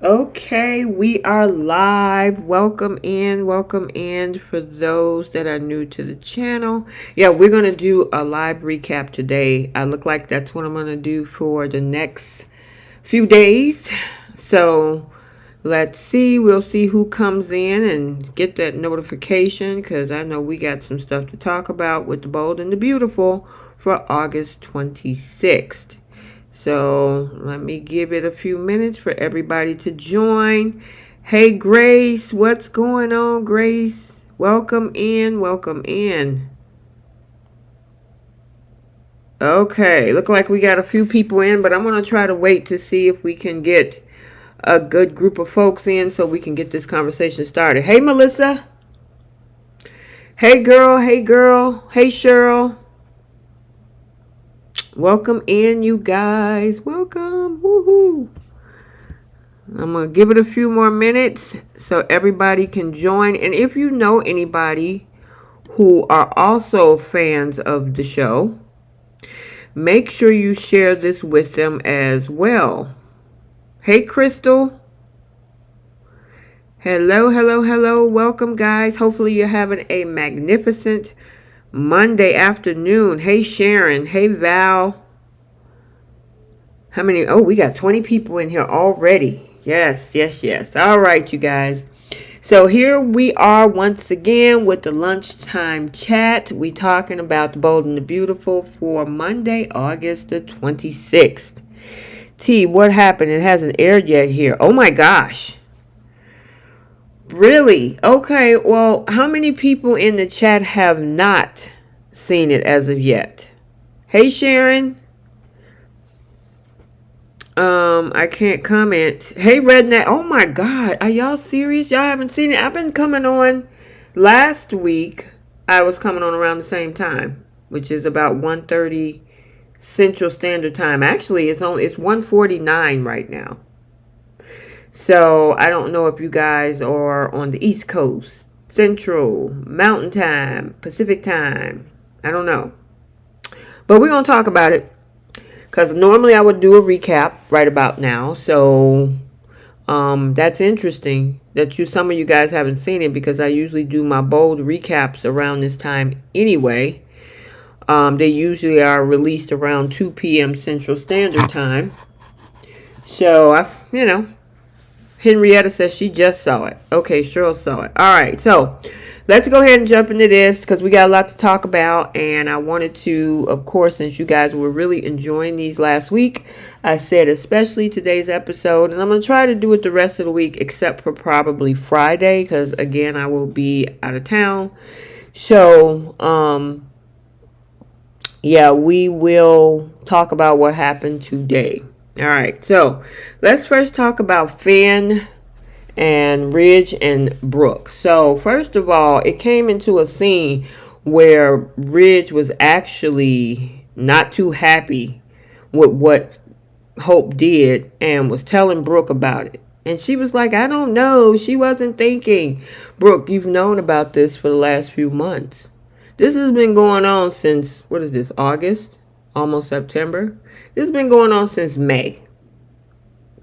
Okay, we are live. Welcome in for those that are new to the channel. Yeah, we're going to do a live recap today. I look like that's what I'm going to do for the next few days. So let's see. We'll see who comes in and get that notification because I know we got some stuff to talk about with the Bold and the Beautiful for August 26th. So let me give it a few minutes for everybody to join. Hey, Grace, what's going on, Grace? Welcome in, welcome in. Okay, look like we got a few people in, but I'm going to try to wait to see if we can get a good group of folks in so we can get this conversation started. Hey, Melissa. Hey, girl. Hey, girl. Hey, Cheryl. Welcome in, you guys. Welcome. Woohoo. I'm going to give it a few more minutes so everybody can join. And if you know anybody who are also fans of the show, make sure you share this with them as well. Hey, Crystal. Hello, hello, hello. Welcome, guys. Hopefully you're having a magnificent Monday afternoon. Hey, Sharon. Hey, Val. How many? Oh, we got 20 people in here already. Yes, yes, yes. All right, you guys. So here we are once again with the lunchtime chat. We talking about the Bold and the Beautiful for Monday, August the 26th. T, what happened? It hasn't aired yet here. Oh my gosh. Really? Okay, well, how many people in the chat have not seen it as of yet? Hey, Sharon. I can't comment. Hey, Redneck. Oh my God. Are y'all serious? Y'all haven't seen it? I've been coming on last week. I was coming on around the same time, which is about 1:30 Central Standard Time. Actually, it's 1:49 right now. So I don't know if you guys are on the East Coast, Central, Mountain Time, Pacific Time. I don't know. But we're going to talk about it. Because normally I would do a recap right about now. So that's interesting that some of you guys haven't seen it because I usually do my bold recaps around this time anyway. They usually are released around 2 p.m. Central Standard Time. So, Henrietta says she just saw it. Okay, Cheryl saw it. All right, so let's go ahead and jump into this because we got a lot to talk about. And I wanted to, of course, since you guys were really enjoying these last week, I said especially today's episode. And I'm going to try to do it the rest of the week except for probably Friday because, again, I will be out of town. So, yeah, we will talk about what happened today. All right, so let's first talk about Finn and Ridge and Brooke. So first of all, it came into a scene where Ridge was actually not too happy with what Hope did and was telling Brooke about it. And she was like, I don't know. She wasn't thinking. Brooke, you've known about this for the last few months. This has been going on since, what is this, August? Almost September. This has been going on since May.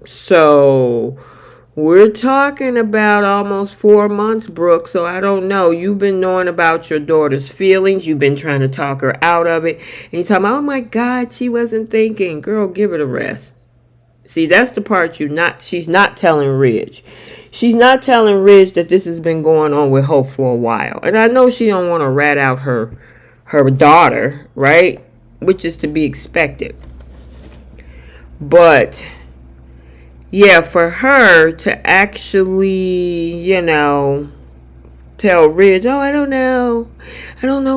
So we're talking about almost 4 months, Brooke. So I don't know. You've been knowing about your daughter's feelings. You've been trying to talk her out of it. And you're talking about, oh my God, she wasn't thinking. Girl, give it a rest. See, that's the part she's not telling Ridge. She's not telling Ridge that this has been going on with Hope for a while. And I know she don't want to rat out her daughter, right? Which is to be expected. But yeah, for her to actually, tell Ridge, oh, I don't know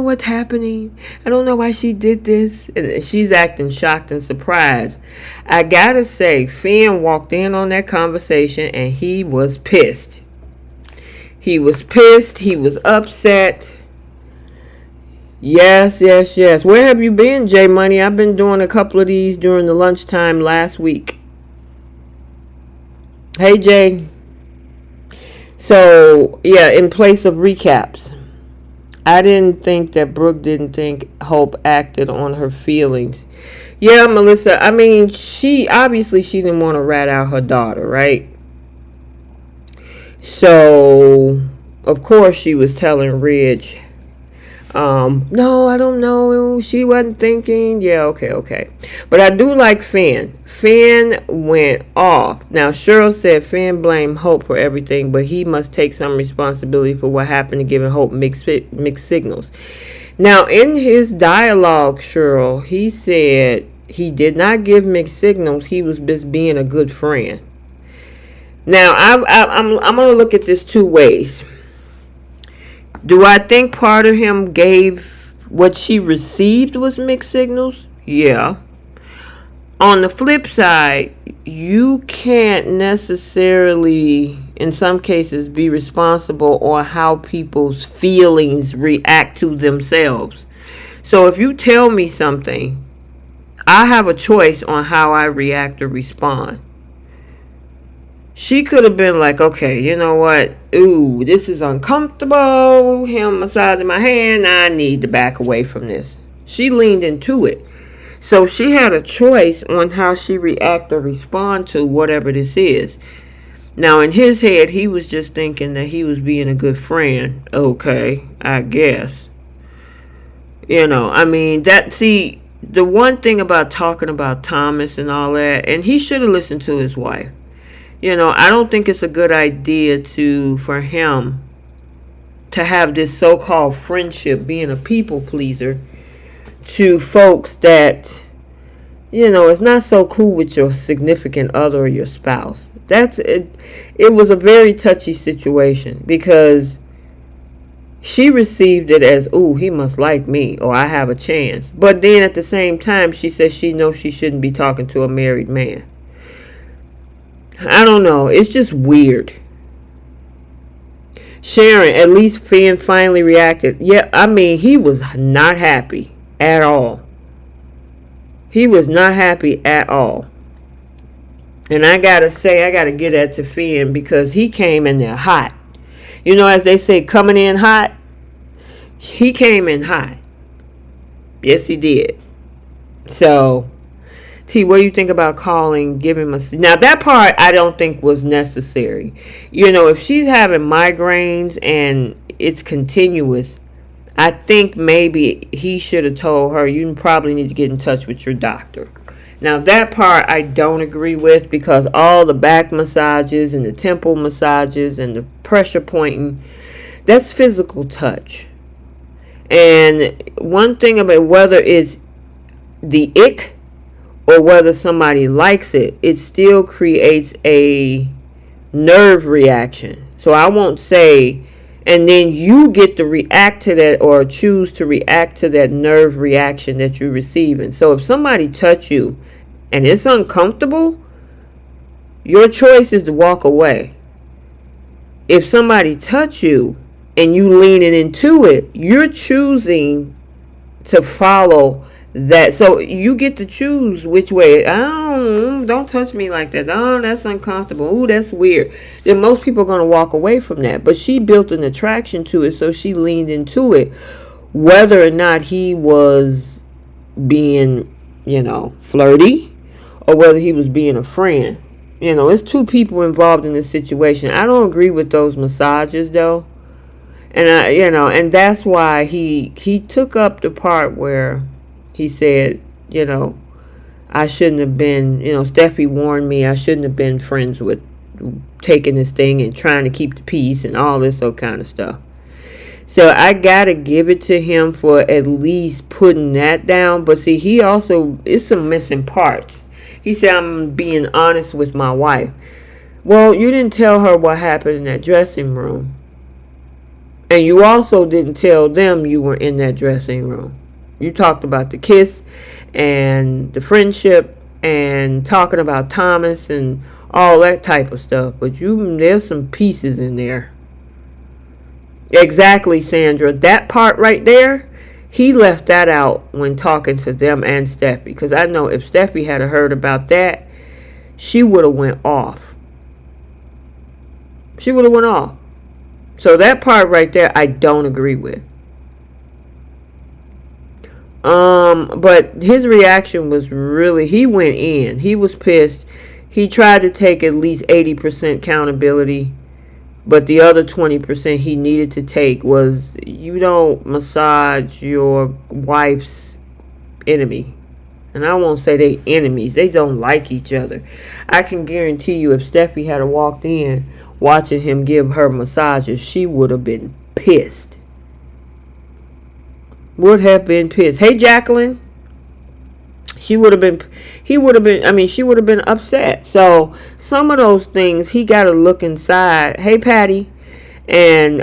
what's happening. I don't know why she did this. And she's acting shocked and surprised. I gotta say, Finn walked in on that conversation and he was pissed. He was pissed. He was upset. Yes. Where have you been, J Money? I've been doing a couple of these during the lunchtime last week. Hey, Jay. So, yeah, in place of recaps, I didn't think that Brooke didn't think Hope acted on her feelings. Yeah, Melissa, I mean, she didn't want to rat out her daughter, right? So, of course, she was telling Ridge, no, I don't know. She wasn't thinking. Yeah, okay. But I do like Finn. Finn went off. Now, Cheryl said Finn blamed Hope for everything, but he must take some responsibility for what happened to giving Hope mixed signals. Now, in his dialogue, Cheryl, he said he did not give mixed signals. He was just being a good friend. Now, I'm going to look at this two ways. Do I think part of him gave what she received was mixed signals? Yeah. On the flip side, you can't necessarily, in some cases, be responsible on how people's feelings react to themselves. So if you tell me something, I have a choice on how I react or respond. She could have been like, okay, you know what? Ooh, this is uncomfortable. Him massaging my hand. I need to back away from this. She leaned into it. So she had a choice on how she react or respond to whatever this is. Now, in his head, he was just thinking that he was being a good friend. Okay, I guess. You know, I mean, the one thing about talking about Thomas and all that, and he should have listened to his wife. You know, I don't think it's a good idea for him to have this so-called friendship, being a people pleaser, to folks that, you know, it's not so cool with your significant other or your spouse. That's it. It was a very touchy situation because she received it as, ooh, he must like me or I have a chance. But then at the same time, she says she knows she shouldn't be talking to a married man. I don't know. It's just weird. Sharon, at least Finn finally reacted. Yeah, I mean, he was not happy at all. He was not happy at all. And I gotta say, I gotta get that to Finn because he came in there hot. You know, as they say, coming in hot. He came in hot. Yes, he did. So, T, what do you think about giving him a... Now, that part I don't think was necessary. You know, if she's having migraines and it's continuous, I think maybe he should have told her, you probably need to get in touch with your doctor. Now, that part I don't agree with because all the back massages and the temple massages and the pressure pointing, that's physical touch. And one thing about whether it's the ick or whether somebody likes it, it still creates a nerve reaction. So I won't say, and then you get to react to that or choose to react to that nerve reaction that you're receiving. So if somebody touch you and it's uncomfortable, your choice is to walk away. If somebody touch you and you leaning into it, you're choosing to follow that. So you get to choose which way. Oh, don't touch me like that. Oh, that's uncomfortable. Ooh, that's weird. Then most people are going to walk away from that. But she built an attraction to it, so she leaned into it. Whether or not he was being, you know, flirty or whether he was being a friend. You know, it's two people involved in this situation. I don't agree with those massages, though. And and that's why he took up the part where he said, you know, I shouldn't have been, you know, Steffy warned me I shouldn't have been friends with taking this thing and trying to keep the peace and all this kind of stuff. So I got to give it to him for at least putting that down. But see, he also, it's some missing parts. He said, I'm being honest with my wife. Well, you didn't tell her what happened in that dressing room. And you also didn't tell them you were in that dressing room. You talked about the kiss and the friendship and talking about Thomas and all that type of stuff. But there's some pieces in there. Exactly, Sandra. That part right there, he left that out when talking to them and Steffy. Because I know if Steffy had heard about that, she would have went off. She would have went off. So that part right there, I don't agree with. But his reaction was really, he went in. He was pissed. He tried to take at least 80% accountability. But the other 20% he needed to take was, you don't massage your wife's enemy. And I won't say they enemies. They don't like each other. I can guarantee you if Steffi had walked in watching him give her massages, she would have been pissed. Would have been pissed. Hey, Jacqueline. She would have been upset. So some of those things he got to look inside. Hey, Patty. And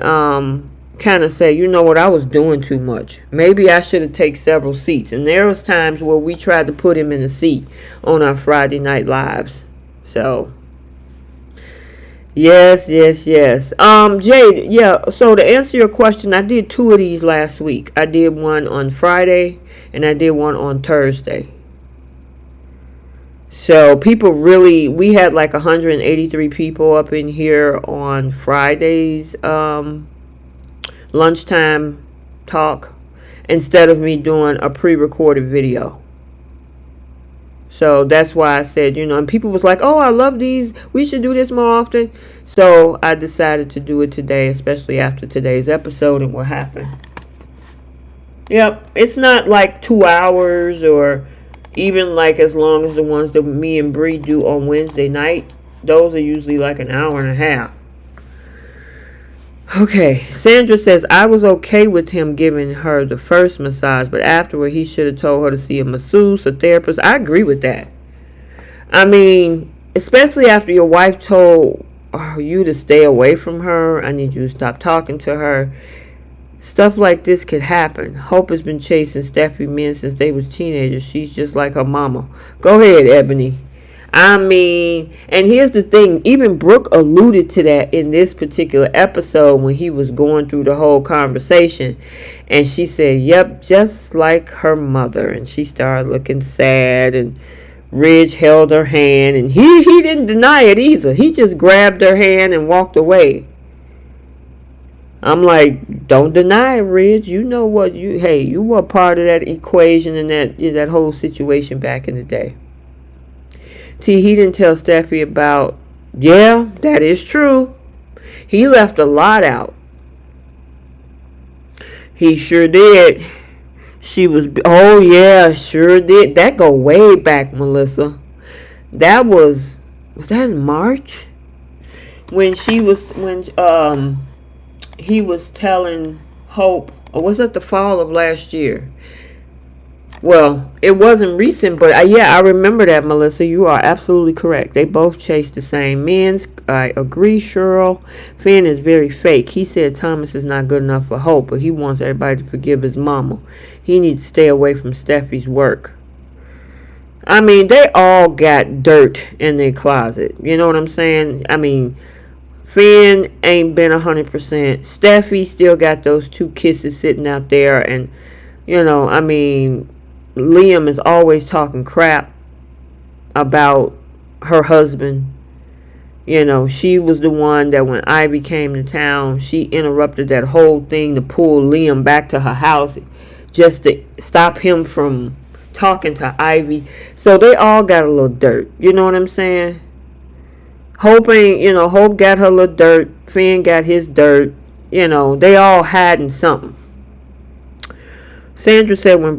kind of say, you know what, I was doing too much. Maybe I should have taken several seats. And there was times where we tried to put him in a seat on our Friday night lives. So yes. Jade, yeah, so to answer your question, I did 2 of these last week. I did one on Friday and I did one on Thursday. So people really, we had like 183 people up in here on Friday's lunchtime talk instead of me doing a pre-recorded video. So that's why I said, and people was like, oh, I love these, we should do this more often. So I decided to do it today, especially after today's episode and what happened. Yep, it's not like 2 hours or even like as long as the ones that me and Bree do on Wednesday night. Those are usually like an hour and a half. Okay, Sandra says, I was okay with him giving her the first massage, but afterward he should have told her to see a masseuse, a therapist. I agree with that. I mean, especially after your wife told you to stay away from her. I need you to stop talking to her. Stuff like this could happen. Hope has been chasing Steffi men since they was teenagers. She's just like her mama. Go ahead, Ebony. I mean, and here's the thing, even Brooke alluded to that in this particular episode when he was going through the whole conversation. And she said, yep, just like her mother. And she started looking sad, and Ridge held her hand, and he didn't deny it either. He just grabbed her hand and walked away. I'm like, don't deny it, Ridge. You know what, you were part of that equation and that whole situation back in the day. He didn't tell Steffi about, yeah, that is true. He left a lot out. He sure did. She was, oh yeah, sure did. That go way back, Melissa. That was that in March? When he was telling Hope, or was it the fall of last year? Well, it wasn't recent, but yeah, I remember that, Melissa. You are absolutely correct. They both chased the same men. I agree, Cheryl. Finn is very fake. He said Thomas is not good enough for Hope, but he wants everybody to forgive his mama. He needs to stay away from Steffi's work. I mean, they all got dirt in their closet. You know what I'm saying? I mean, Finn ain't been 100%. Steffi still got those 2 kisses sitting out there, and I mean, Liam is always talking crap about her husband. She was the one that when Ivy came to town, she interrupted that whole thing to pull Liam back to her house just to stop him from talking to Ivy. So they all got a little dirt. You know what I'm saying? Hope got her little dirt. Finn got his dirt. They all hiding something. Sandra said, when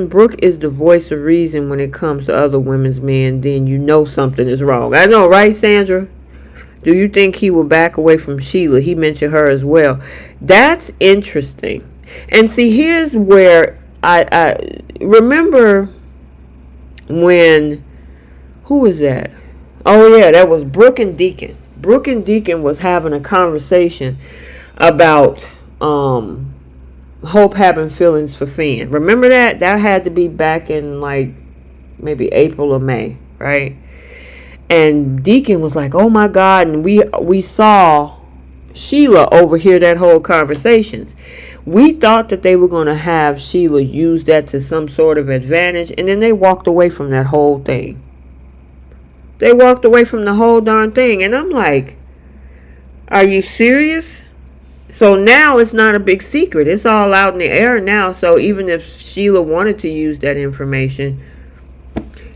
Brooke is the voice of reason when it comes to other women's men, then you know something is wrong. I know, right, Sandra? Do you think he will back away from Sheila? He mentioned her as well. That's interesting. And see, here's where I remember when, who was that? Oh, yeah, that was Brooke and Deacon. Brooke and Deacon was having a conversation about Hope having feelings for Finn. Remember that? That had to be back in like maybe April or May, right? And Deacon was like, oh my God. And we saw Sheila overhear that whole conversation. We thought that they were going to have Sheila use that to some sort of advantage. And then they walked away from that whole thing. They walked away from the whole darn thing. And I'm like, are you serious? So now it's not a big secret. It's all out in the air now. So even if Sheila wanted to use that information,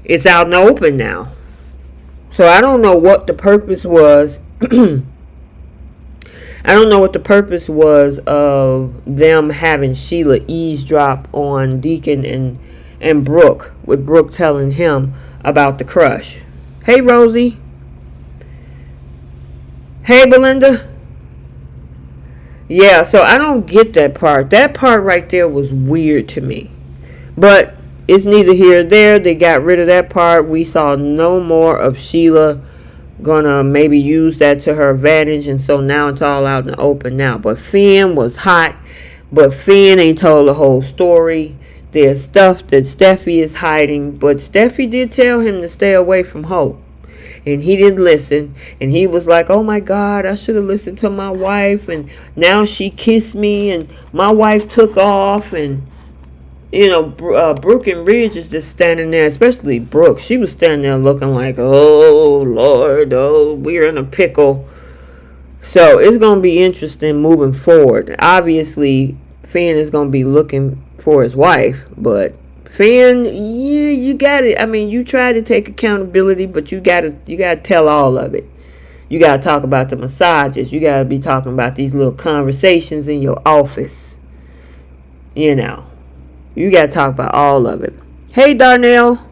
it's out in the open now. So I don't know what the purpose was I don't know what the purpose was of them having Sheila eavesdrop on Deacon and Brooke, with Brooke telling him about the crush. Hey, Rosie. Hey, Belinda. Yeah, so I don't get that part. That part right there was weird to me. But it's neither here nor there. They got rid of that part. We saw no more of Sheila gonna maybe use that to her advantage, and so now it's all out in the open now. But Finn was hot, but Finn ain't told the whole story. There's stuff that Steffy is hiding, but Steffy did tell him to stay away from Hope, and he didn't listen. And he was like, oh my God, I should have listened to my wife, and now she kissed me and my wife took off. And Brooke and Ridge is just standing there, especially Brooke. She was standing there looking like, oh, Lord, oh, we're in a pickle. So it's going to be interesting moving forward. Obviously, Finn is going to be looking for his wife, but Finn, yeah, you got it. I mean, you try to take accountability, but you got to tell all of it. You got to talk about the massages. You got to be talking about these little conversations in your office. You got to talk about all of it. Hey, Darnell.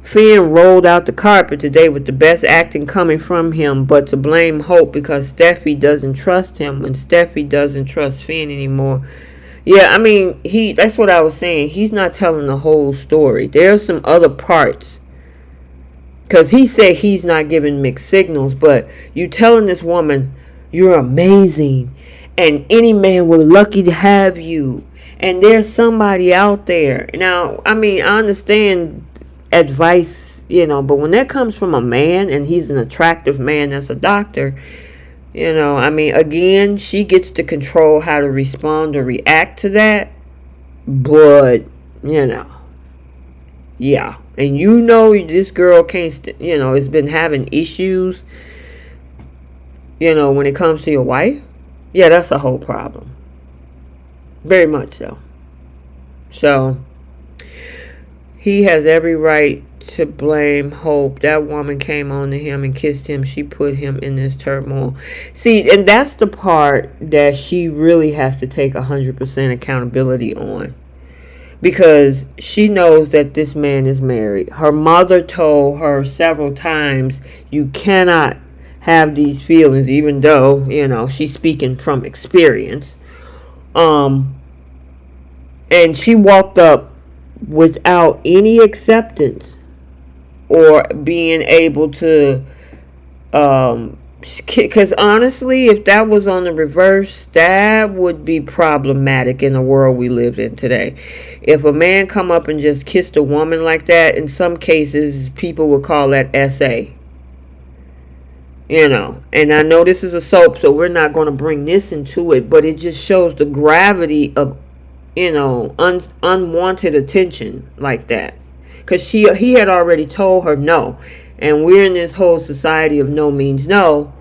Finn rolled out the carpet today with the best acting coming from him, but to blame Hope because Steffy doesn't trust him when Steffy doesn't trust Finn anymore. Yeah, I mean, that's what I was saying. He's not telling the whole story. There's some other parts. Because he said he's not giving mixed signals, but you telling this woman, you're amazing, and any man will lucky to have you. And there's somebody out there. Now, I mean, I understand advice, but when that comes from a man and he's an attractive man that's a doctor, I mean, again, she gets to control how to respond or react to that. But, yeah. And this girl can't, has been having issues, when it comes to your wife. Yeah, that's a whole problem. Very much so. So, he has every right to blame Hope. That woman came on to him and kissed him. She put him in this turmoil. See, and that's the part that she really has to take 100% accountability on. Because she knows that this man is married. Her mother told her several times, you cannot have these feelings, even though, she's speaking from experience. And she walked up without any acceptance or being able to, because honestly, if that was on the reverse, that would be problematic in the world we live in today. If a man come up and just kissed a woman like that, in some cases, people would call that SA. And I know this is a soap, so we're not going to bring this into it, but it just shows the gravity of, unwanted attention like that. Because he had already told her no. And we're in this whole society of no means no.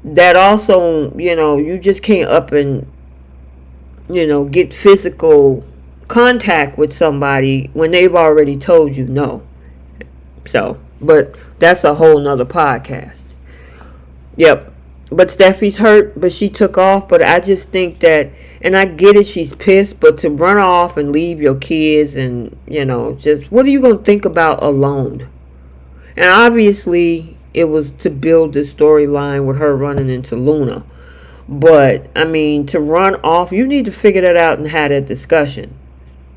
That also, you just can't up and, get physical contact with somebody when they've already told you no. So, but that's a whole nother podcast. Yep. But Steffi's hurt, but she took off. But I just think that, and I get it, she's pissed, but to run off and leave your kids and, just, what are you going to think about alone? And obviously, it was to build this storyline with her running into Luna. But, I mean, to run off, you need to figure that out and have that discussion.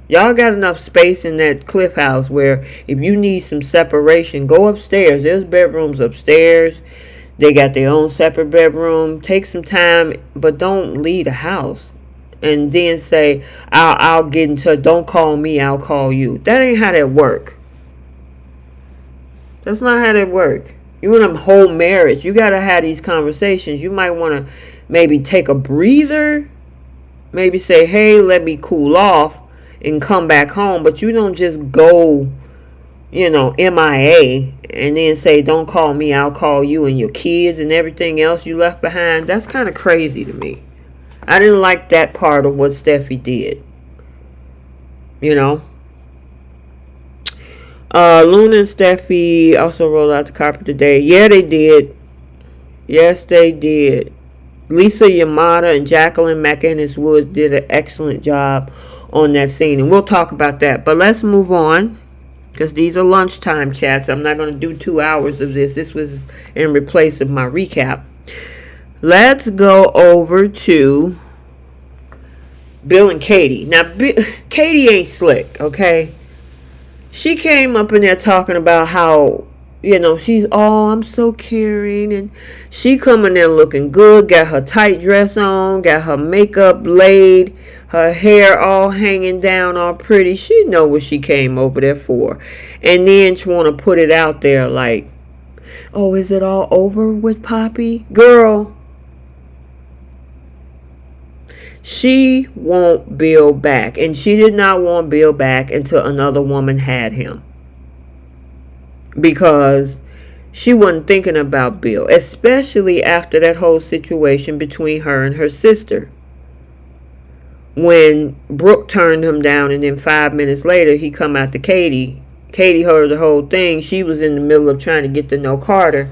Y'all got enough space in that Cliff House where if you need some separation, go upstairs. There's bedrooms upstairs. They got their own separate bedroom. Take some time, but don't leave the house. And then say, I'll get in touch. Don't call me, I'll call you. That ain't how that work. That's not how that work. You in a whole marriage, you got to have these conversations. You might want to maybe take a breather. Maybe say, hey, let me cool off and come back home. But you don't just go, MIA and then say, don't call me, I'll call you, and your kids and everything else you left behind. That's kind of crazy to me. I didn't like that part of what Steffi did. Luna and Steffi also rolled out the carpet today. Yeah, they did. Yes, they did. Lisa Yamada and Jacqueline McInnes Woods did an excellent job on that scene. And we'll talk about that. But let's move on, because these are lunchtime chats. I'm not going to do 2 hours of this. This was in replace of my recap. Let's go over to Bill and Katie. Now, Katie ain't slick, okay? She came up in there talking about how, she's, I'm so caring. And she coming there looking good, got her tight dress on, got her makeup laid, her hair all hanging down all pretty. She know what she came over there for. And then she want to put it out there like, oh, is it all over with Poppy? Girl, she want Bill back. And she did not want Bill back until another woman had him. Because she wasn't thinking about Bill. Especially after that whole situation between her and her sister. When Brooke turned him down, and then 5 minutes later he come out to Katie. Katie heard the whole thing. She was in the middle of trying to get to know Carter.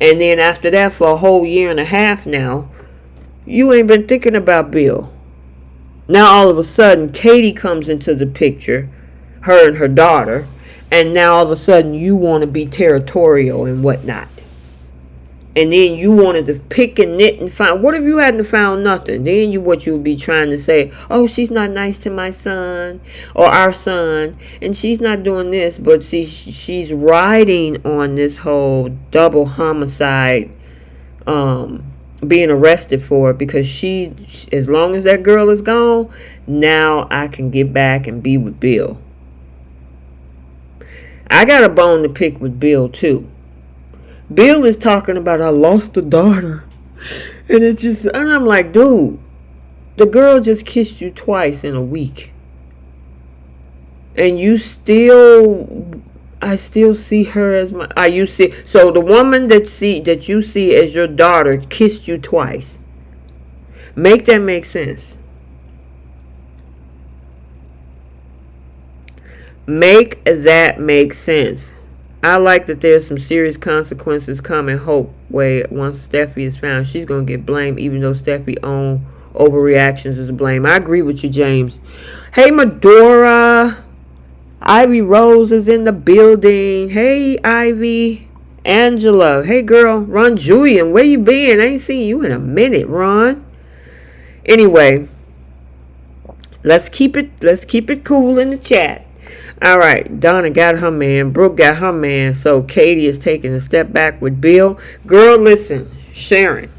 And then after that, for a whole year and a half now, you ain't been thinking about Bill. Now all of a sudden, Katie comes into the picture, her and her daughter, and now all of a sudden you want to be territorial and whatnot. And then you wanted to pick and knit and find. What if you hadn't found nothing? Then you would be trying to say, oh, she's not nice to my son or our son, and she's not doing this. But see, she's riding on this whole double homicide, being arrested for it, because as long as that girl is gone, now I can get back and be with Bill. I got a bone to pick with Bill too. Bill is talking about, I lost a daughter. And I'm like, dude, the girl just kissed you twice in a week. And I still see her as so the woman that you see as your daughter kissed you twice. Make that make sense. Make that make sense. I like that there's some serious consequences coming. Hope once Steffy is found, she's going to get blamed, even though Steffy own overreactions is blame. I agree with you, James. Hey, Medora. Ivy Rose is in the building. Hey, Ivy. Angela. Hey, girl. Ron Julian, where you been? I ain't seen you in a minute, Ron. Anyway, let's keep it cool in the chat. All right, Donna got her man. Brooke got her man. So Katie is taking a step back with Bill. Girl, listen, Sharon.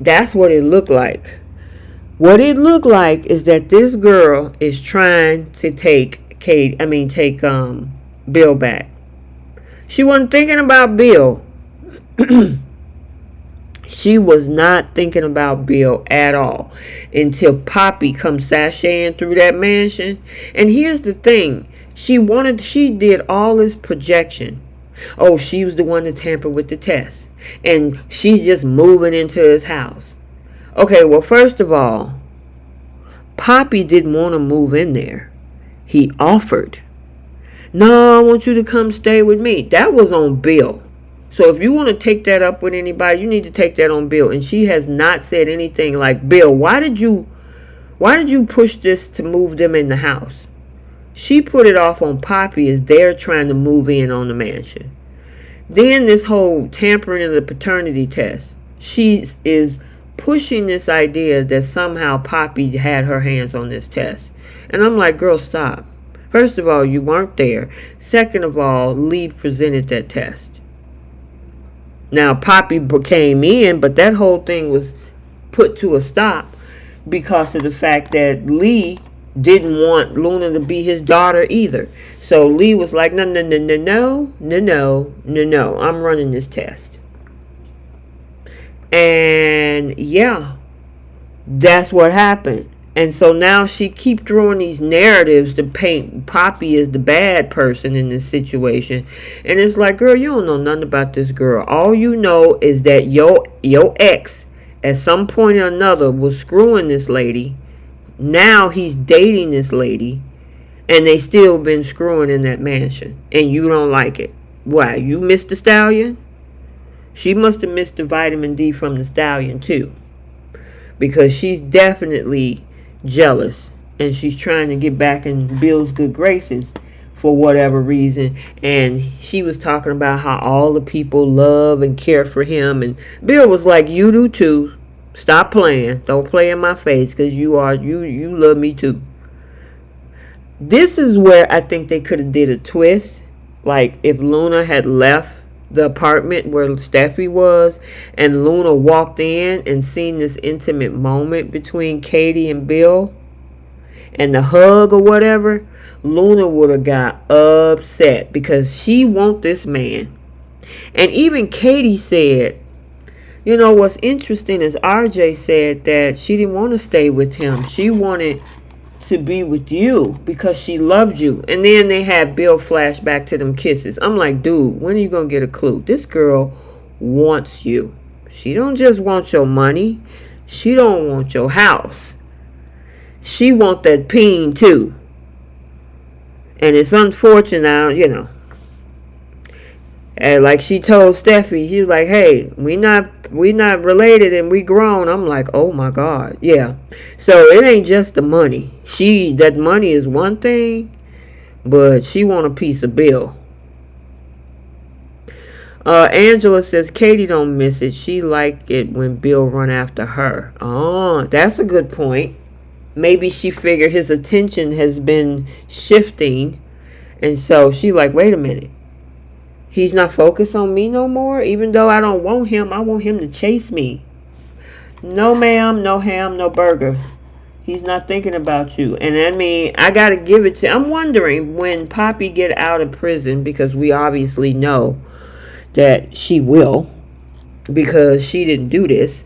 That's what it looked like. What it looked like is that this girl is trying to take Bill back. She wasn't thinking about Bill. She was not thinking about Bill at all until Poppy comes sashaying through that mansion. And here's the thing. She did all this projection. Oh, she was the one that tampered with the test. And she's just moving into his house. Okay, well, first of all, Poppy didn't want to move in there. He offered. No, I want you to come stay with me. That was on Bill. So if you want to take that up with anybody, you need to take that on Bill. And she has not said anything like, Bill, why did you push this to move them in the house? She put it off on Poppy as they're trying to move in on the mansion. Then this whole tampering of the paternity test. She is pushing this idea that somehow Poppy had her hands on this test. And I'm like, girl, stop. First of all, you weren't there. Second of all, Lee presented that test. Now, Poppy came in, but that whole thing was put to a stop because of the fact that Lee didn't want Luna to be his daughter either. So Lee was like, no, I'm running this test. And yeah, that's what happened. And so now she keep throwing these narratives to paint Poppy as the bad person in this situation. And it's like, girl, you don't know nothing about this girl. All you know is that your ex at some point or another was screwing this lady. Now he's dating this lady. And they still been screwing in that mansion. And you don't like it. Why? You Mr. Stallion? She must have missed the vitamin D from the stallion too, because she's definitely jealous and she's trying to get back in Bill's good graces for whatever reason. And she was talking about how all the people love and care for him, and Bill was like, you do too. Stop playing. Don't play in my face, because you love me too. This is where I think they could have did a twist. Like if Luna had left the apartment where Steffy was, and Luna walked in and seen this intimate moment between Katie and Bill and the hug or whatever, Luna would have got upset because she want this man. And even Katie said, you know, what's interesting is RJ said that she didn't want to stay with him. She wanted to be with you because she loved you. And then they had Bill flash back to them kisses. I'm like, dude, when are you going to get a clue? This girl wants you. She don't just want your money. She don't want your house. She want that peen too. And it's unfortunate, you know. And like she told Steffi, she was like, hey, we not related and we grown. I'm like, oh my God. Yeah. So it ain't just the money. That money is one thing, but she want a piece of Bill. Angela says Katie don't miss it. She like it when Bill run after her. Oh, that's a good point. Maybe she figured his attention has been shifting, and so she like, wait a minute. He's not focused on me no more. Even though I don't want him, I want him to chase me. No ma'am, no ham, no burger. He's not thinking about you. And I mean, I got to give it to... I'm wondering when Poppy get out of prison, because we obviously know that she will, because she didn't do this.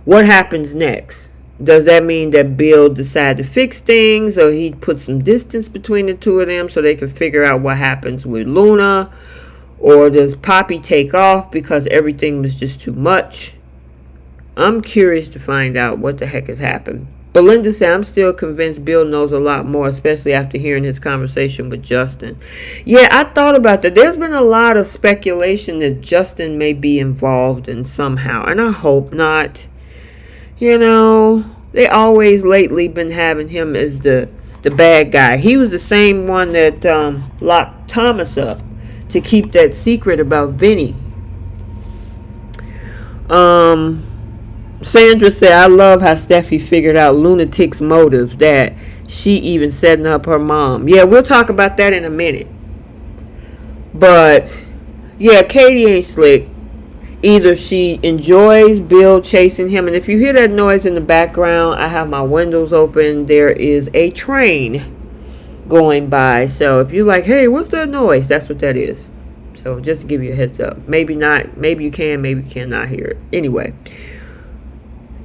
What happens next? Does that mean that Bill decided to fix things, or he put some distance between the two of them so they can figure out what happens with Luna? Or does Poppy take off because everything was just too much? I'm curious to find out what the heck has happened. Belinda said, I'm still convinced Bill knows a lot more, especially after hearing his conversation with Justin. Yeah, I thought about that. There's been a lot of speculation that Justin may be involved in somehow, and I hope not. You know, they always lately been having him as the bad guy. He was the same one that locked Thomas up to keep that secret about Vinny. Sandra said, I love how Steffi figured out Lunatic's motives, that she even setting up her mom. Yeah, we'll talk about that in a minute. But, yeah, Katie ain't slick. Either she enjoys Bill chasing him, and if you hear that noise in the background, I have my windows open. There is a train going by. So if you're like, hey, what's that noise? That's what that is. So just to give you a heads up. Maybe not. Maybe you can. Maybe you cannot hear it. Anyway.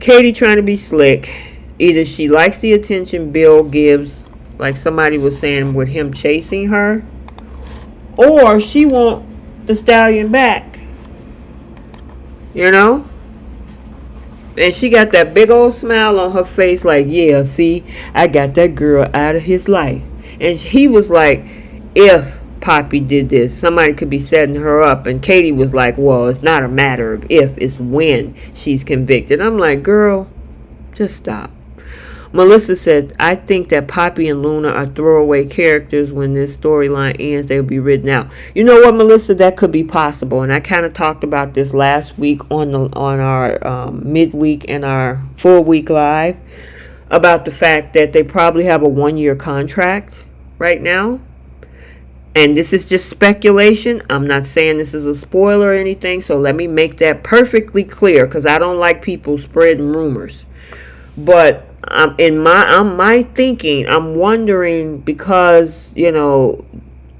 Katie trying to be slick. Either she likes the attention Bill gives, like somebody was saying with him chasing her, or she want the stallion back. You know? And she got that big old smile on her face like, yeah, see, I got that girl out of his life. And he was like, if Poppy did this, somebody could be setting her up. And Katie was like, well, it's not a matter of if, it's when she's convicted. I'm like, girl, just stop. Melissa said, I think that Poppy and Luna are throwaway characters. When this storyline ends, they'll be written out. You know what, Melissa? That could be possible. And I kind of talked about this last week on our midweek and our full week live, about the fact that they probably have a 1-year contract right now. And this is just speculation. I'm not saying this is a spoiler or anything. So let me make that perfectly clear, because I don't like people spreading rumors. But in my thinking, I'm wondering, because, you know,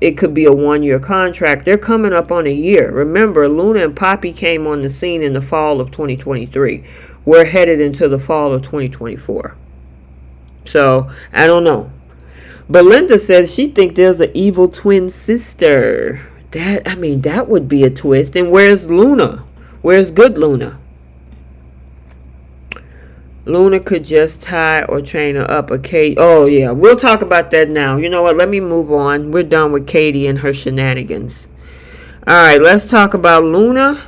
it could be a 1-year contract. They're coming up on a year. Remember, Luna and Poppy came on the scene in the fall of 2023. We're headed into the fall of 2024. So, I don't know. Belinda says she thinks there's an evil twin sister. That would be a twist. And where's Luna? Where's good Luna? Luna could just tie or train her up. Oh, yeah. We'll talk about that now. You know what? Let me move on. We're done with Katie and her shenanigans. Alright, let's talk about Luna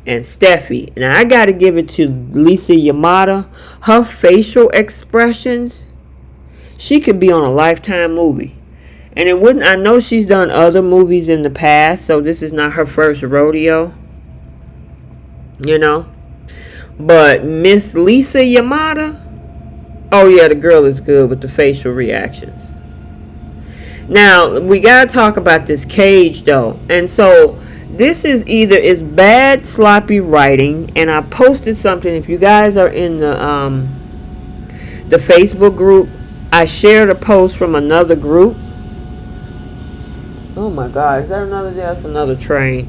and Steffy. Now, I got to give it to Lisa Yamada. Her facial expressions, she could be on a Lifetime movie. And it wouldn't, I know she's done other movies in the past, so this is not her first rodeo. You know? But Miss Lisa Yamada, oh yeah, the girl is good with the facial reactions. Now, we got to talk about this cage, though. And so, this is either it's bad, sloppy writing, and I posted something. If you guys are in the Facebook group, I shared a post from another group. Oh my God, is that another? That's another train.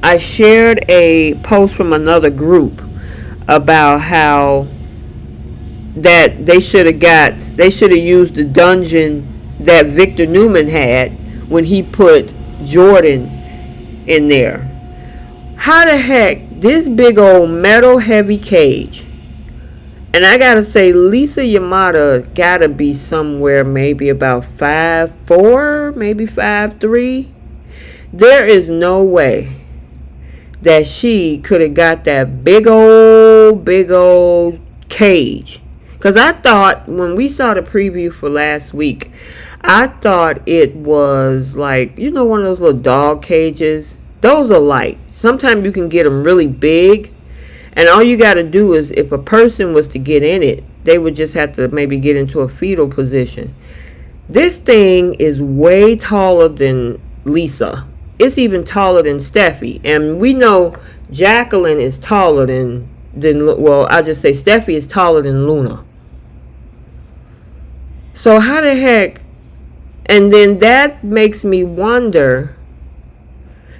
I shared a post from another group about how that they should have used the dungeon that Victor Newman had when he put Jordan in there. How the heck, this big old metal heavy cage, and I gotta say, Lisa Yamada gotta be somewhere maybe about 5'4", maybe 5'3". There is no way that she could have got that big old cage. Because I thought, when we saw the preview for last week, I thought it was like, you know, one of those little dog cages. Those are light. Sometimes you can get them really big. And all you got to do is, if a person was to get in it, they would just have to maybe get into a fetal position. This thing is way taller than Lisa. It's even taller than Steffy. And we know Jacqueline is taller than well, I'll just say Steffy is taller than Luna. So how the heck? And then that makes me wonder.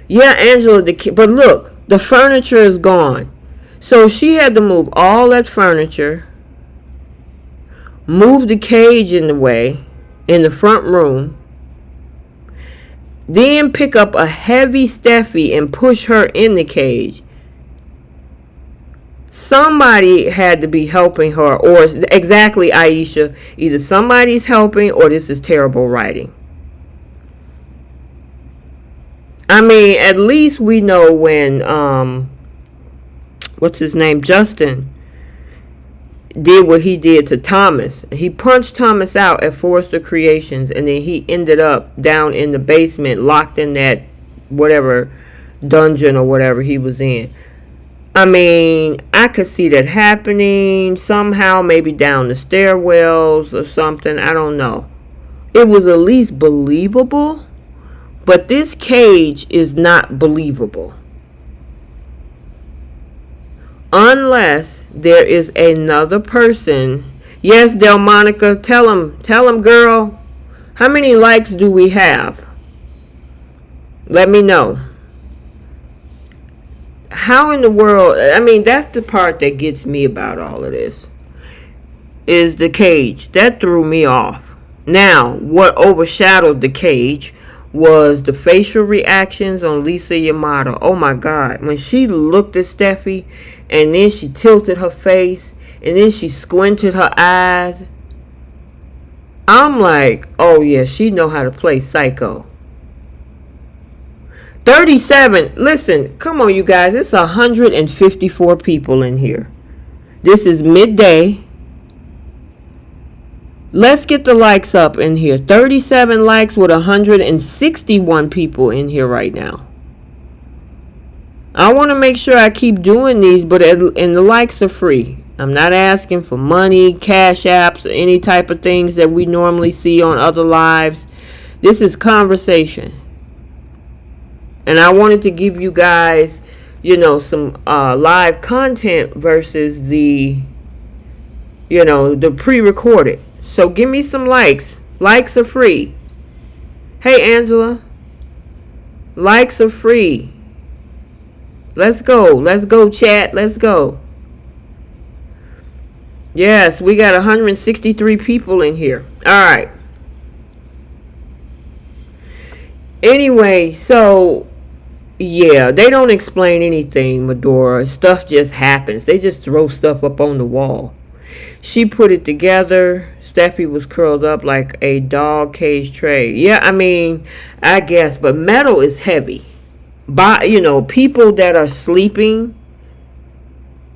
Yeah, Angela, but look, the furniture is gone. So she had to move all that furniture, move the cage in the way, in the front room, then pick up a heavy Steffy and push her in the cage. Somebody had to be helping her, or exactly, Aisha, either somebody's helping or this is terrible writing. I mean, at least we know when what's his name, Justin, did what he did to Thomas. He punched Thomas out at Forrester Creations, and then he ended up down in the basement, locked in that whatever dungeon or whatever he was in. I mean, I could see that happening somehow, maybe down the stairwells or something. I don't know. It was at least believable, but this cage is not believable. Unless there is another person. Yes, Delmonica, tell him, girl. How many likes do we have? Let me know. How in the world, I mean, that's the part that gets me about all of this, is the cage. That threw me off. Now, what overshadowed the cage was the facial reactions on Lisa Yamada. Oh my God. When she looked at Steffy, and then she tilted her face, and then she squinted her eyes, I'm like, oh yeah, she know how to play psycho. 37. Listen, come on, you guys. It's 154 people in here. This is midday. Let's get the likes up in here. 37 likes with 161 people in here right now. I want to make sure I keep doing these, and the likes are free. I'm not asking for money, cash apps, or any type of things that we normally see on other lives. This is conversation. And I wanted to give you guys, some live content versus the pre-recorded. So give me some likes. Likes are free. Hey, Angela. Likes are free. Let's go. Let's go, chat. Let's go. Yes, we got 163 people in here. All right. Anyway, so yeah, they don't explain anything, Medora. Stuff just happens. They just throw stuff up on the wall. She put it together. Steffi was curled up like a dog cage tray. Yeah, I mean, I guess, but metal is heavy. People that are sleeping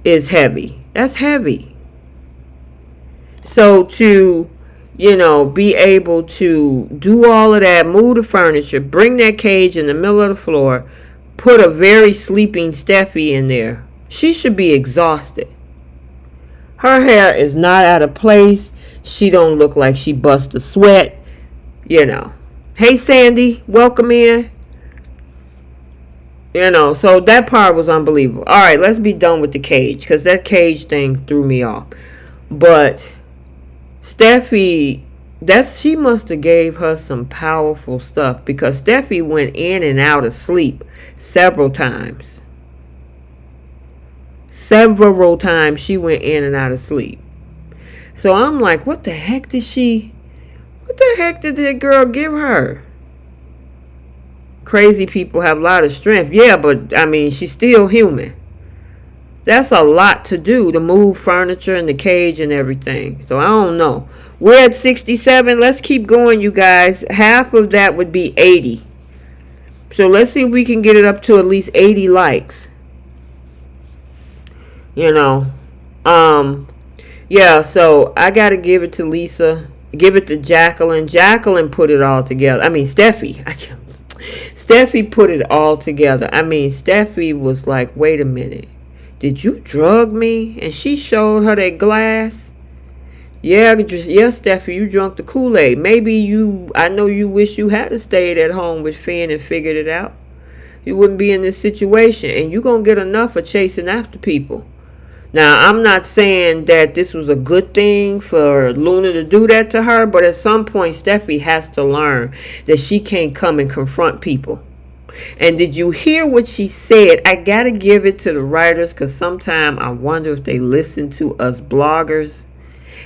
is heavy. That's heavy. So to, be able to do all of that, move the furniture, bring that cage in the middle of the floor, put a very sleeping Steffi in there, she should be exhausted. Her hair is not out of place. She don't look like she bust a sweat. Hey, Sandy, welcome in. So that part was unbelievable. All right, let's be done with the cage, because that cage thing threw me off. But Steffi, she must have gave her some powerful stuff, because Steffi went in and out of sleep several times. Several times she went in and out of sleep. So I'm like, what the heck did that girl give her? Crazy people have a lot of strength. Yeah, but I mean, she's still human. That's a lot to do, to move furniture and the cage and everything. So I don't know. We're at 67. Let's keep going, you guys. Half of that would be 80. So let's see if we can get it up to at least 80 likes. Yeah, so I got to give it to Lisa. Give it to Jacqueline. Jacqueline put it all together. I mean, Steffi. Steffi put it all together. I mean, Steffi was like, wait a minute. Did you drug me? And she showed her that glass. Yeah, Steffi, you drunk the Kool-Aid. I know you wish you had stayed at home with Finn and figured it out. You wouldn't be in this situation. And you're going to get enough of chasing after people. Now, I'm not saying that this was a good thing for Luna to do that to her, but at some point, Steffi has to learn that she can't come and confront people. And did you hear what she said? I got to give it to the writers, because sometimes I wonder if they listen to us bloggers.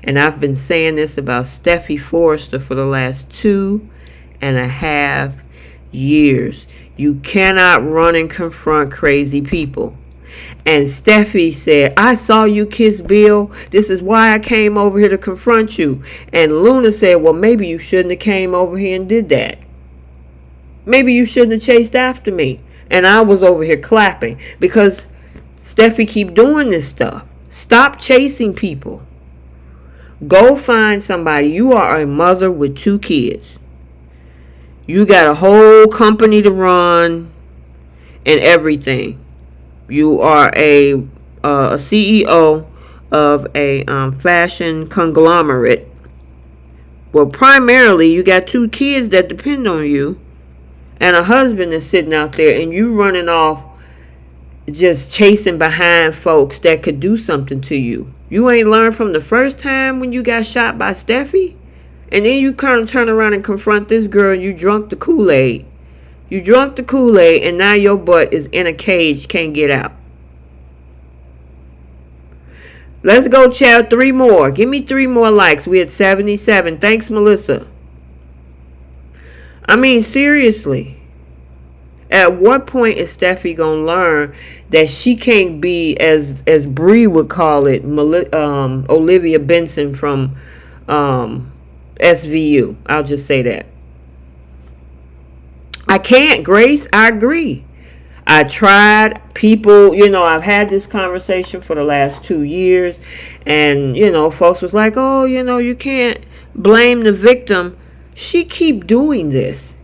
And I've been saying this about Steffi Forrester for the last 2.5 years. You cannot run and confront crazy people. And Steffi said, I saw you kiss Bill. This is why I came over here to confront you. And Luna said, well, maybe you shouldn't have came over here and did that. Maybe you shouldn't have chased after me. And I was over here clapping, because Steffi keep doing this stuff. Stop chasing people. Go find somebody. You are a mother with 2 kids. You got a whole company to run and everything. You are a CEO of a fashion conglomerate. Well, primarily, you got 2 kids that depend on you, and a husband that's sitting out there, and you running off just chasing behind folks that could do something to you. You ain't learned from the first time when you got shot by Steffi, and then you kind of turn around and confront this girl, and you drunk the Kool-Aid. You drunk the Kool-Aid, and now your butt is in a cage, can't get out. Let's go, chat. 3 more. Give me 3 more likes. We at 77. Thanks, Melissa. I mean, seriously. At what point is Steffi going to learn that she can't be, as Bree would call it, Olivia Benson from SVU? I'll just say that. I can't, Grace. I agree. I tried. People, I've had this conversation for the last 2 years. And, folks was like, oh, you can't blame the victim. She keep doing this.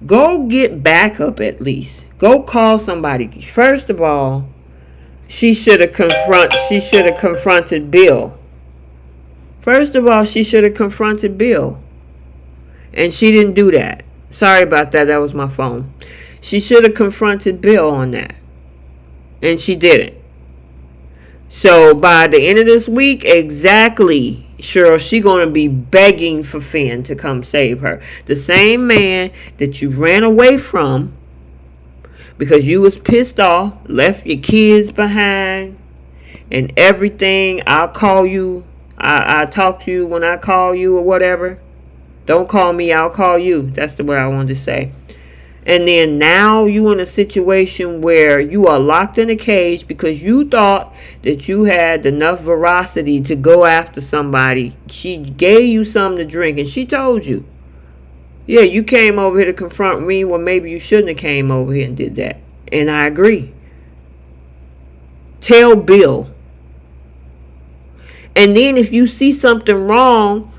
Go get backup at least. Go call somebody. First of all, she should have confronted Bill. First of all, she should have confronted Bill. And she didn't do that. Sorry about that. That was my phone. She should have confronted Bill on that. And she didn't. So by the end of this week, exactly, sure, she going to be begging for Finn to come save her. The same man that you ran away from because you was pissed off, left your kids behind and everything. I'll call you. I'll talk to you when I call you or whatever. Don't call me, I'll call you. That's the way I wanted to say. And then now you in a situation where you are locked in a cage because you thought that you had enough veracity to go after somebody. She gave you something to drink and she told you, yeah, you came over here to confront me. Well, maybe you shouldn't have came over here and did that. And I agree. Tell Bill. And then if you see something wrong,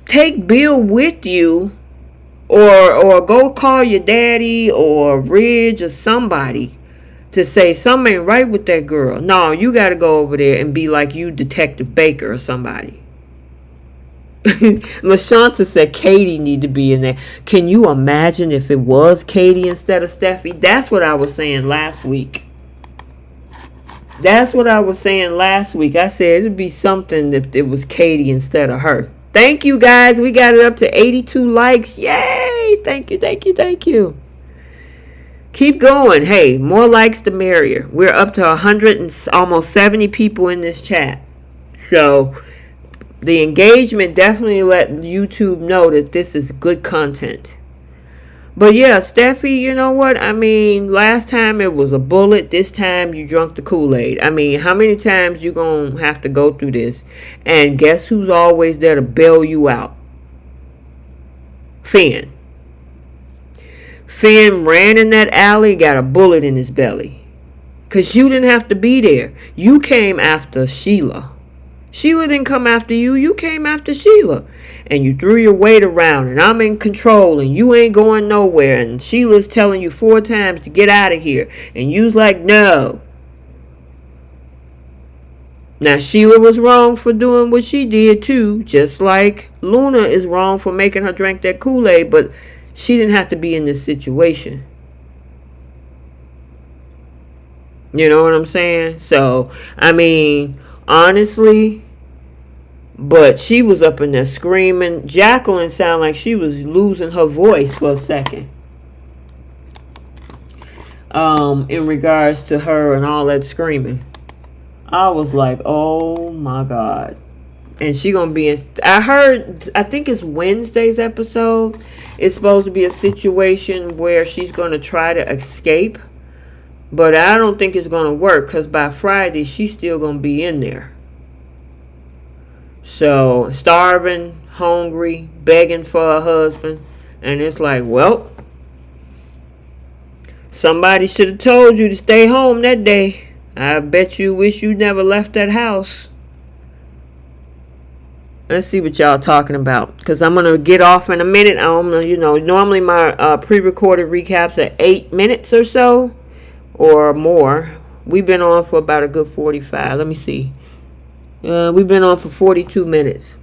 take Bill with you, or go call your daddy or Ridge or somebody to say something ain't right with that girl. No, you got to go over there and be like you Detective Baker or somebody. LaShanta said Katie need to be in there. Can you imagine if it was Katie instead of Steffy? That's what I was saying last week. I said it'd be something if it was Katie instead of her. Thank you, guys. We got it up to 82 likes. Yay! Thank you. Keep going. Hey, more likes the merrier. We're up to 100 and almost 70 people in this chat. So the engagement definitely let YouTube know that this is good content. But yeah, Steffi, you know what? I mean, last time it was a bullet. This time you drunk the Kool-Aid. I mean, how many times you gonna have to go through this? And guess who's always there to bail you out? Finn. Finn ran in that alley, got a bullet in his belly. Because you didn't have to be there. You came after Sheila. Sheila didn't come after you. You came after Sheila. And you threw your weight around. And I'm in control. And you ain't going nowhere. And Sheila's telling you 4 times to get out of here. And you's like, no. Now, Sheila was wrong for doing what she did, too. Just like Luna is wrong for making her drink that Kool-Aid. But she didn't have to be in this situation. You know what I'm saying? So, I mean, honestly, but she was up in there screaming. Jacqueline sounded like she was losing her voice for a second. In regards to her and all that screaming. I was like, oh my God. And she gonna be in, I think it's Wednesday's episode. It's supposed to be a situation where she's gonna try to escape. But I don't think it's going to work because by Friday, she's still going to be in there. So, starving, hungry, begging for her husband. And it's like, well, somebody should have told you to stay home that day. I bet you wish you never left that house. Let's see what y'all talking about. Because I'm going to get off in a minute. Normally my pre-recorded recaps are 8 minutes or so. Or more. We've been on for about a good 45. Let me see. We've been on for 42 minutes.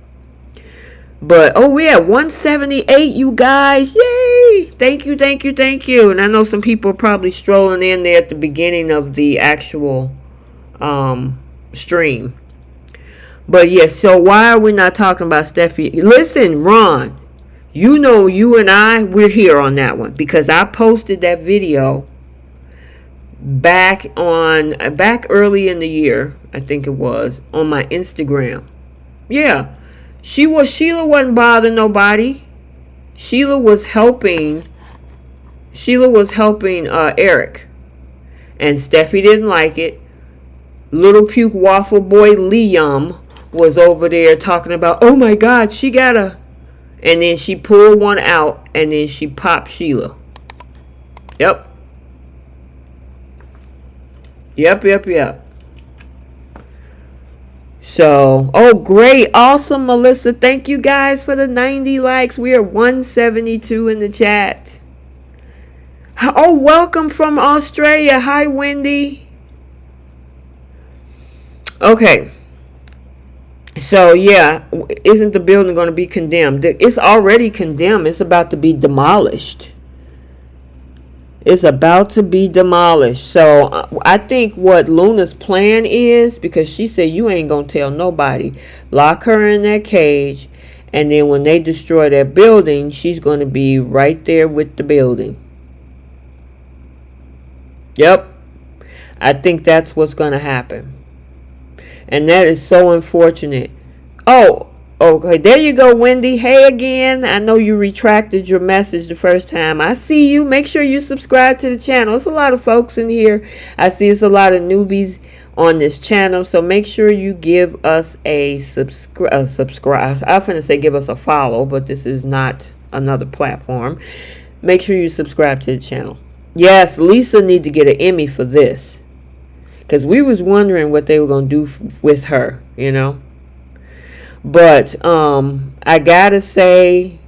But, we're at 178, you guys. Yay! Thank you. And I know some people are probably strolling in there at the beginning of the actual stream. But, yes, so why are we not talking about Steffi? Listen, Ron. You know you and I, we're here on that one. Because I posted that video back early in the year, I think it was, on my Instagram. Yeah. Sheila wasn't bothering nobody. Sheila was helping Eric. And Steffi didn't like it. Little puke waffle boy Liam was over there talking about, oh my God, she got a, and then she pulled one out and then she popped Sheila. Yep. So, great. Awesome, Melissa. Thank you guys for the 90 likes. We are 172 in the chat. Welcome from Australia. Hi, Wendy. Okay. So, yeah. Isn't the building going to be condemned? It's already condemned. It's about to be demolished. So I think what Luna's plan is, because she said you ain't gonna tell nobody, lock her in that cage, and then when they destroy that building, she's gonna be right there with the building. Yep, I think that's what's gonna happen, and that is so unfortunate. Okay, there you go, Wendy. Hey again. I know you retracted your message the first time. I see you. Make sure you subscribe to the channel. It's a lot of folks in here. I see it's a lot of newbies on this channel. So make sure you give us a subscribe. I was finna say give us a follow, but this is not another platform. Make sure you subscribe to the channel. Yes, Lisa need to get an Emmy for this. Because we was wondering what they were going to do with her, you know. But I gotta say,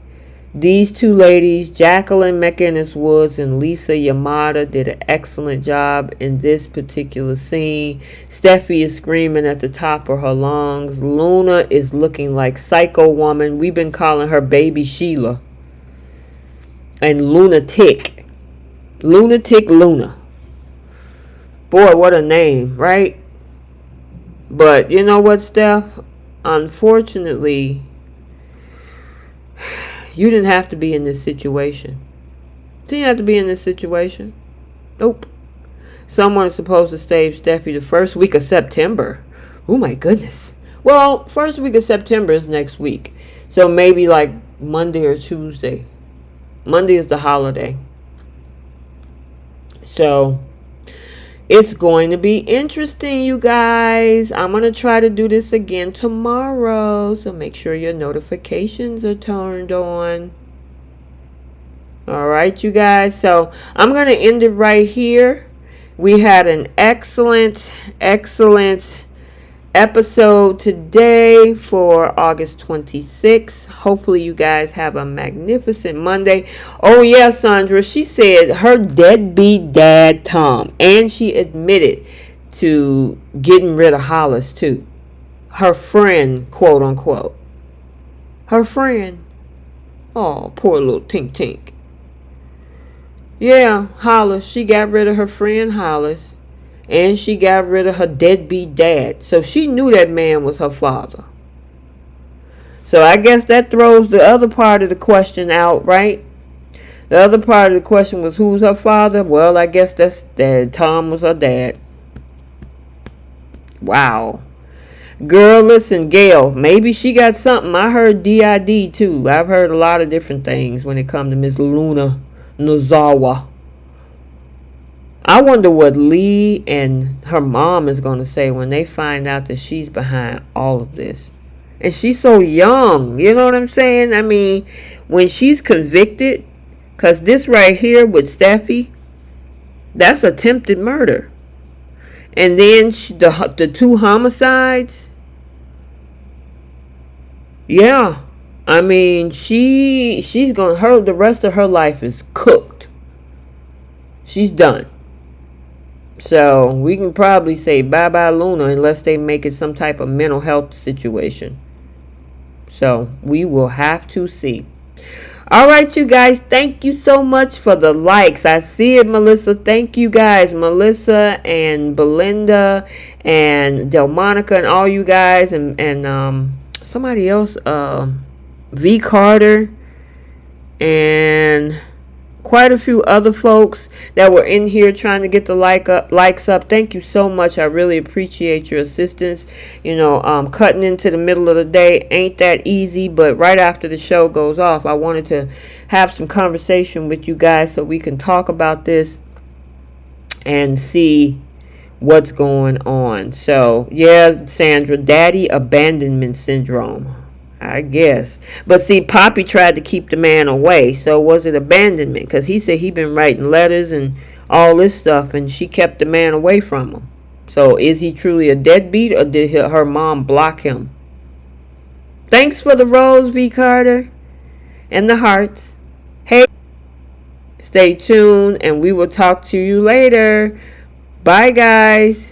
these two ladies, Jacqueline McInnes Woods and Lisa Yamada, did an excellent job in this particular scene. Steffy is screaming at the top of her lungs. Luna is looking like Psycho Woman. We've been calling her Baby Sheila. And Lunatic. Lunatic Luna. Boy, what a name, right? But you know what, Steph? Unfortunately, you didn't have to be in this situation. Didn't have to be in this situation. Nope. Someone is supposed to save Steffy the first week of September. Oh my goodness. Well, first week of September is next week. So maybe like Monday or Tuesday. Monday is the holiday. So it's going to be interesting, you guys. I'm going to try to do this again tomorrow. So make sure your notifications are turned on. All right, you guys. So I'm going to end it right here. We had an excellent episode today for August 26th. Hopefully you guys have a magnificent Monday. Oh yeah, Sandra, she said her deadbeat dad Tom, and she admitted to getting rid of Hollis too. Her friend, quote unquote. Her friend. Oh, poor little Tink Tink. Yeah, Hollis, she got rid of her friend Hollis. And she got rid of her deadbeat dad. So she knew that man was her father. So I guess that throws the other part of the question out, right? The other part of the question was who's her father? Well, I guess that's that Tom was her dad. Wow. Girl, listen, Gail, maybe she got something. I heard DID too. I've heard a lot of different things when it comes to Miss Luna Nozawa. I wonder what Lee and her mom is going to say when they find out that she's behind all of this. And she's so young. You know what I'm saying? I mean, when she's convicted, because this right here with Steffy, that's attempted murder. And then the two homicides. Yeah. I mean, she's going to, the rest of her life is cooked. She's done. So we can probably say bye-bye Luna unless they make it some type of mental health situation. So we will have to see. All right, you guys. Thank you so much for the likes. I see it, Melissa. Thank you guys. Melissa and Belinda and Delmonica and all you guys. And somebody else. V. Carter. And quite a few other folks that were in here trying to get the likes up. Thank you so much. I really appreciate your assistance. You know, cutting into the middle of the day ain't that easy, but right after the show goes off, I wanted to have some conversation with you guys so we can talk about this and see what's going on. So yeah, Sandra, daddy abandonment syndrome, I guess. But see, Poppy tried to keep the man away. So was it abandonment? Because he said he'd been writing letters and all this stuff, and she kept the man away from him. So is he truly a deadbeat, or did her mom block him? Thanks for the rose, V. Carter, and the hearts. Hey, stay tuned, and we will talk to you later. Bye, guys.